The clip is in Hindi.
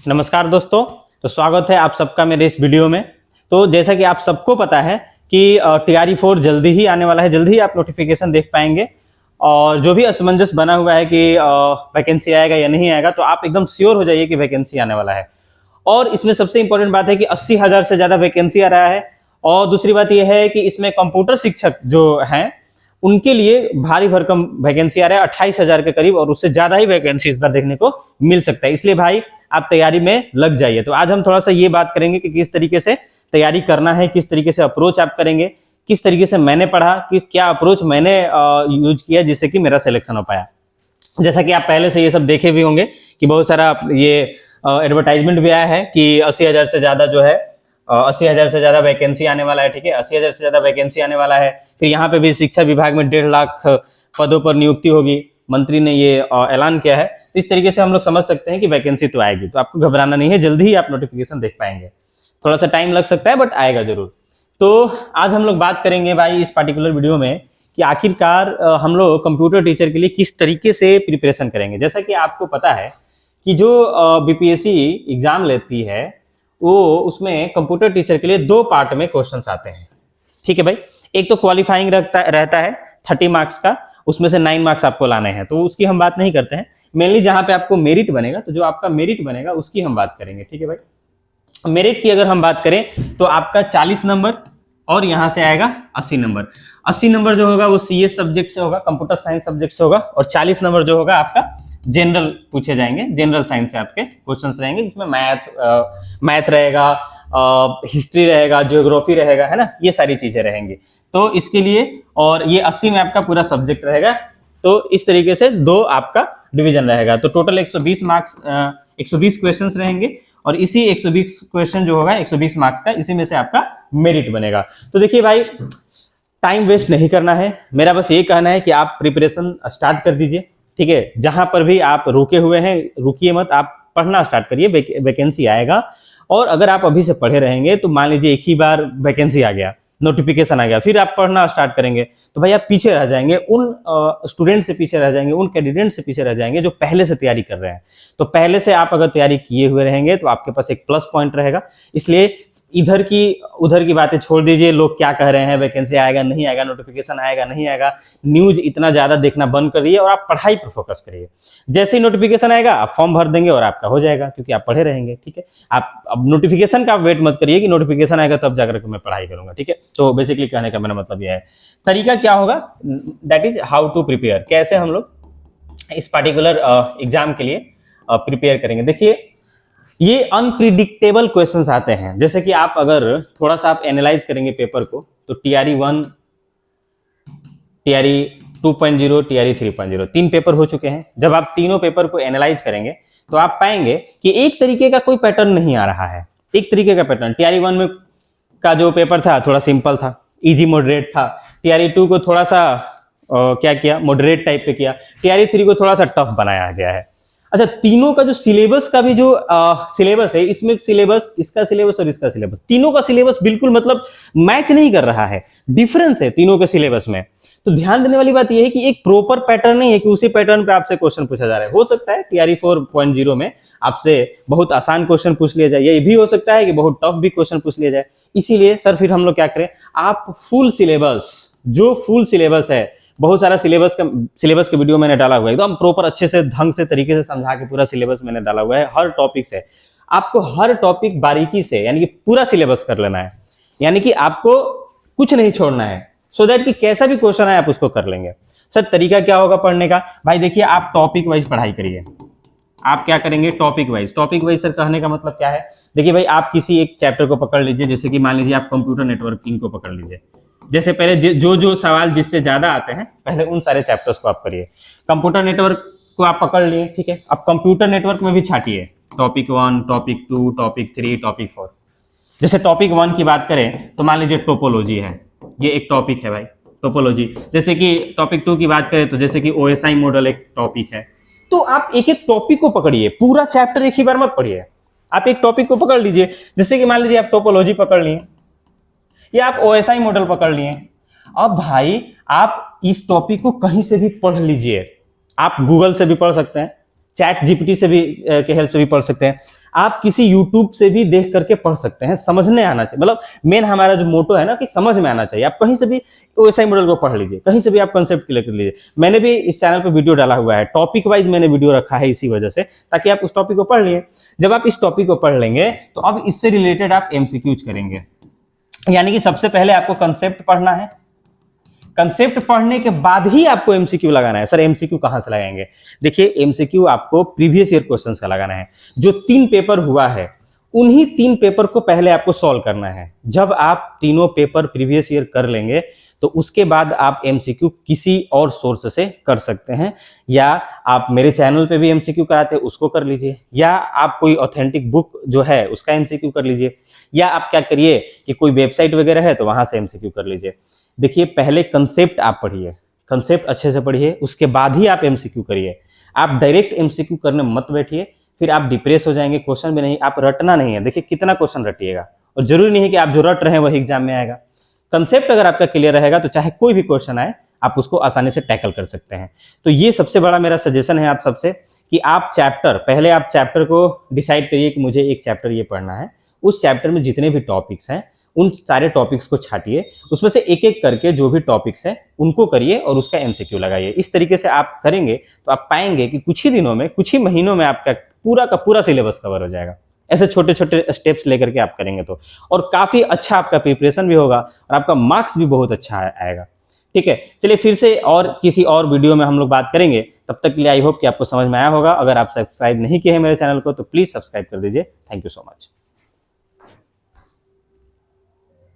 नमस्कार दोस्तों। तो स्वागत है आप सबका मेरे इस वीडियो में। तो जैसा कि आप सबको पता है कि TRE4 जल्दी ही आने वाला है, जल्दी ही आप नोटिफिकेशन देख पाएंगे। और जो भी असमंजस बना हुआ है कि वैकेंसी आएगा या नहीं आएगा, तो आप एकदम श्योर हो जाइए कि वैकेंसी आने वाला है। और इसमें सबसे इंपॉर्टेंट बात है कि 80,000 से ज़्यादा वैकेंसी आ रहा है। और दूसरी बात यह है कि इसमें कंप्यूटर शिक्षक जो हैं उनके लिए भारी भरकम वैकेंसी आ रहा है, 28,000 के करीब, और उससे ज़्यादा ही वैकेंसी इस बार देखने को मिल सकता है। इसलिए भाई आप तैयारी में लग जाइए। तो आज हम थोड़ा सा ये बात करेंगे कि किस तरीके से तैयारी करना है, किस तरीके से अप्रोच आप करेंगे, किस तरीके से मैंने पढ़ा, कि क्या अप्रोच मैंने यूज किया जिससे कि मेरा सिलेक्शन हो पाया। जैसा कि आप पहले से ये सब देखे भी होंगे कि बहुत सारा ये एडवर्टाइजमेंट भी आया है कि 80,000 से ज़्यादा जो है 80,000 से ज़्यादा वैकेंसी आने वाला है। ठीक है, 80,000 से ज़्यादा वैकेंसी आने वाला है। फिर यहाँ पे भी शिक्षा विभाग में 1.5 लाख पदों पर नियुक्ति होगी, मंत्री ने ये ऐलान किया है। इस तरीके से हम लोग समझ सकते हैं कि वैकेंसी तो आएगी, तो आपको घबराना नहीं है, जल्दी ही आप नोटिफिकेशन देख पाएंगे। थोड़ा सा टाइम लग सकता है बट आएगा जरूर। तो आज हम लोग बात करेंगे भाई इस पार्टिकुलर वीडियो में कि आखिरकार हम लोग कंप्यूटर टीचर के लिए किस तरीके से प्रिपरेशन करेंगे। जैसा कि आपको पता है कि जो BPSC एग्जाम लेती है वो उसमें कंप्यूटर टीचर के लिए 2 पार्ट में क्वेश्चंस आते हैं। ठीक है भाई, एक तो क्वालिफाइंग रहता है 30 मार्क्स का, उसमें से 9 मार्क्स आपको लाने हैं, तो उसकी हम बात नहीं करते हैं। मेनली जहां पे आपको मेरिट बनेगा, तो जो आपका मेरिट बनेगा उसकी हम बात करेंगे। ठीक है भाई, मेरिट की अगर हम बात करें तो आपका 40 नंबर और यहां से आएगा 80 नंबर। 80 नंबर जो होगा वो CS सब्जेक्ट से होगा, कंप्यूटर साइंस सब्जेक्ट से होगा, और 40 नंबर जो होगा आपका जनरल पूछे जाएंगे, जनरल साइंस से आपके क्वेश्चंस रहेंगे, जिसमें मैथ रहेगा, हिस्ट्री रहेगा, ज्योग्राफी रहेगा, है ना, ये सारी चीजें रहेंगी। तो इसके लिए, और ये 80 में आपका पूरा सब्जेक्ट रहेगा। तो इस तरीके से 2 आपका डिवीजन रहेगा। तो टोटल 120 मार्क्स 120 क्वेश्चंस रहेंगे, और इसी 120 क्वेश्चन जो होगा 120 मार्क्स का, इसी में से आपका मेरिट बनेगा। तो देखिए भाई, टाइम वेस्ट नहीं करना है, मेरा बस ये कहना है कि आप प्रिपरेशन स्टार्ट कर दीजिए। ठीक है, जहां पर भी आप रुके हुए हैं रुकिए मत, आप पढ़ना स्टार्ट करिए। वैकेंसी आएगा, और अगर आप अभी से पढ़े रहेंगे तो मान लीजिए एक ही बार वैकेंसी आ गया, नोटिफिकेशन आ गया, फिर आप पढ़ना स्टार्ट करेंगे, तो भाई आप पीछे रह जाएंगे, उन स्टूडेंट से पीछे रह जाएंगे, उन कैंडिडेट से पीछे रह जाएंगे जो पहले से तैयारी कर रहे हैं। तो पहले से आप अगर तैयारी किए हुए रहेंगे तो आपके पास एक प्लस पॉइंट रहेगा। इसलिए इधर की उधर की बातें छोड़ दीजिए, लोग क्या कह रहे हैं, वैकेंसी आएगा नहीं आएगा, नोटिफिकेशन आएगा नहीं आएगा, न्यूज इतना ज्यादा देखना बंद करिए और आप पढ़ाई पर फोकस करिए। जैसे ही नोटिफिकेशन आएगा आप फॉर्म भर देंगे और आपका हो जाएगा, क्योंकि आप पढ़े रहेंगे। ठीक है, आप अब नोटिफिकेशन का वेट मत करिए कि नोटिफिकेशन आएगा तब जाकर के मैं पढ़ाई करूंगा। ठीक है, तो बेसिकली कहने का मेरा मतलब यह है। तरीका क्या होगा, that is how to prepare, कैसे हम लोग इस पार्टिकुलर एग्जाम के लिए प्रिपेयर करेंगे। देखिए, ये अनप्रिडिक्टेबल क्वेश्चंस आते हैं। जैसे कि आप अगर थोड़ा सा आप एनालाइज करेंगे पेपर को, तो TRE1, TRE 2.0, TRE 3.0 3 पेपर हो चुके हैं। जब आप तीनों पेपर को एनालाइज करेंगे तो आप पाएंगे कि एक तरीके का कोई पैटर्न नहीं आ रहा है। एक तरीके का पैटर्न TRE1 में का जो पेपर था थोड़ा सिंपल था, इजी मॉडरेट था। TRE2 को थोड़ा सा क्या किया, मॉडरेट टाइप पे किया। TRE3 को थोड़ा सा टफ बनाया गया है। अच्छा, तीनों का जो सिलेबस का भी जो सिलेबस है, इसमें सिलेबस, इसका सिलेबस और इसका सिलेबस, तीनों का सिलेबस बिल्कुल मतलब मैच नहीं कर रहा है, डिफरेंस है तीनों के सिलेबस में। तो ध्यान देने वाली बात यह है कि एक प्रॉपर पैटर्न नहीं है कि उसी पैटर्न पे आपसे क्वेश्चन पूछा जा रहा है। हो सकता है TRE 4.0 में आपसे बहुत आसान क्वेश्चन पूछ लिया जाए, ये भी हो सकता है कि बहुत टफ भी क्वेश्चन पूछ लिया जाए। इसीलिए सर फिर हम लोग क्या करें, आप फुल सिलेबस, जो फुल सिलेबस है, बहुत सारा सिलेबस के वीडियो मैंने डाला हुआ है, एकदम प्रॉपर अच्छे से ढंग से तरीके से समझा के पूरा सिलेबस मैंने डाला हुआ है हर टॉपिक से। आपको हर टॉपिक बारीकी से, यानी कि पूरा सिलेबस कर लेना है, यानी कि आपको कुछ नहीं छोड़ना है, सो दैट कि कैसा भी क्वेश्चन है आप उसको कर लेंगे। सर तरीका क्या होगा पढ़ने का, भाई देखिए, आप टॉपिक वाइज पढ़ाई करिए। आप क्या करेंगे, topic wise. Topic wise sir कहने का मतलब क्या है, देखिए भाई, आप किसी एक चैप्टर को पकड़ लीजिए। जैसे कि मान लीजिए आप कंप्यूटर नेटवर्किंग को पकड़ लीजिए। जैसे पहले जो सवाल जिससे ज्यादा आते हैं, पहले उन सारे चैप्टर्स को आप करिए। कंप्यूटर नेटवर्क को आप पकड़ लिए, ठीक है। अब कंप्यूटर नेटवर्क में भी छाटिए, टॉपिक 1, टॉपिक 2, टॉपिक 3, टॉपिक 4। जैसे टॉपिक 1 की बात करें तो मान लीजिए टोपोलॉजी है, ये एक टॉपिक है भाई, टोपोलॉजी। जैसे कि टॉपिक 2 की बात करें तो जैसे कि OSI मॉडल एक टॉपिक है। तो आप एक एक टॉपिक को पकड़िए, पूरा चैप्टर एक ही बार मत पढ़िए, आप एक टॉपिक को पकड़ लीजिए। जैसे कि मान लीजिए आप टोपोलॉजी पकड़ लिए, या आप OSI मॉडल पकड़ लिए। अब भाई आप इस टॉपिक को कहीं से भी पढ़ लीजिए, आप गूगल से भी पढ़ सकते हैं, चैट जीपीटी से भी के हेल्प से भी पढ़ सकते हैं, आप किसी यूट्यूब से भी देख करके पढ़ सकते हैं। समझने आना चाहिए, मतलब मेन हमारा जो मोटो है ना कि समझ में आना चाहिए। आप कहीं से भी ओएसआई मॉडल को पढ़ लीजिए, कहीं से भी आप कंसेप्ट क्लियर कर लीजिए। मैंने भी इस चैनल पर वीडियो डाला हुआ है, टॉपिक वाइज मैंने वीडियो रखा है इसी वजह से, ताकि आप उस टॉपिक को पढ़ लिए। जब आप इस टॉपिक को पढ़ लेंगे तो अब इससे रिलेटेड आप एमसीक्यूज करेंगे, यानी कि सबसे पहले आपको कंसेप्ट पढ़ना है, कंसेप्ट पढ़ने के बाद ही आपको एमसीक्यू लगाना है। सर एमसीक्यू कहां से लगाएंगे? देखिए एमसीक्यू आपको प्रीवियस ईयर क्वेश्चंस का लगाना है। जो 3 पेपर हुआ है उन्हीं 3 पेपर को पहले आपको सॉल्व करना है। जब आप तीनों पेपर प्रीवियस ईयर कर लेंगे तो उसके बाद आप एमसीक्यू किसी और सोर्स से कर सकते हैं, या आप मेरे चैनल पे भी एमसीक्यू कराते हैं उसको कर लीजिए, या आप कोई ऑथेंटिक बुक जो है उसका एमसीक्यू कर लीजिए, या आप क्या करिए कि कोई वेबसाइट वगैरह है तो वहां से एमसीक्यू कर लीजिए। देखिए पहले कंसेप्ट आप पढ़िए, कंसेप्ट अच्छे से पढ़िए, उसके बाद ही आप एमसीक्यू करिए। आप डायरेक्ट एमसीक्यू करने मत बैठिए, फिर आप डिप्रेस हो जाएंगे। क्वेश्चन भी नहीं, आप रटना नहीं है। देखिए कितना क्वेश्चन रटिएगा, और जरूरी नहीं है कि आप जो रट रहे हैं वही एग्जाम में आएगा। कंसेप्ट अगर आपका क्लियर रहेगा तो चाहे कोई भी क्वेश्चन आए आप उसको आसानी से टैकल कर सकते हैं। तो ये सबसे बड़ा मेरा सजेशन है आप सबसे कि आप पहले आप चैप्टर को डिसाइड करिए कि मुझे एक चैप्टर ये पढ़ना है। उस चैप्टर में जितने भी टॉपिक्स हैं उन सारे टॉपिक्स को छाटिए, उसमें से एक एक करके जो भी टॉपिक्स हैं उनको करिए और उसका एमसीक्यू लगाइए। इस तरीके से आप करेंगे तो आप पाएंगे कि कुछ ही दिनों में, कुछ ही महीनों में आपका पूरा का पूरा सिलेबस कवर हो जाएगा। ऐसे छोटे छोटे स्टेप्स लेकर के आप करेंगे तो, और काफी अच्छा आपका प्रिपरेशन भी होगा और आपका मार्क्स भी बहुत अच्छा आएगा। ठीक है, चलिए फिर से और किसी और वीडियो में हम लोग बात करेंगे। तब तक के लिए आई होप कि आपको समझ में आया होगा। अगर आप सब्सक्राइब नहीं किए हैं मेरे चैनल को तो प्लीज सब्सक्राइब कर दीजिए। Thank you so much.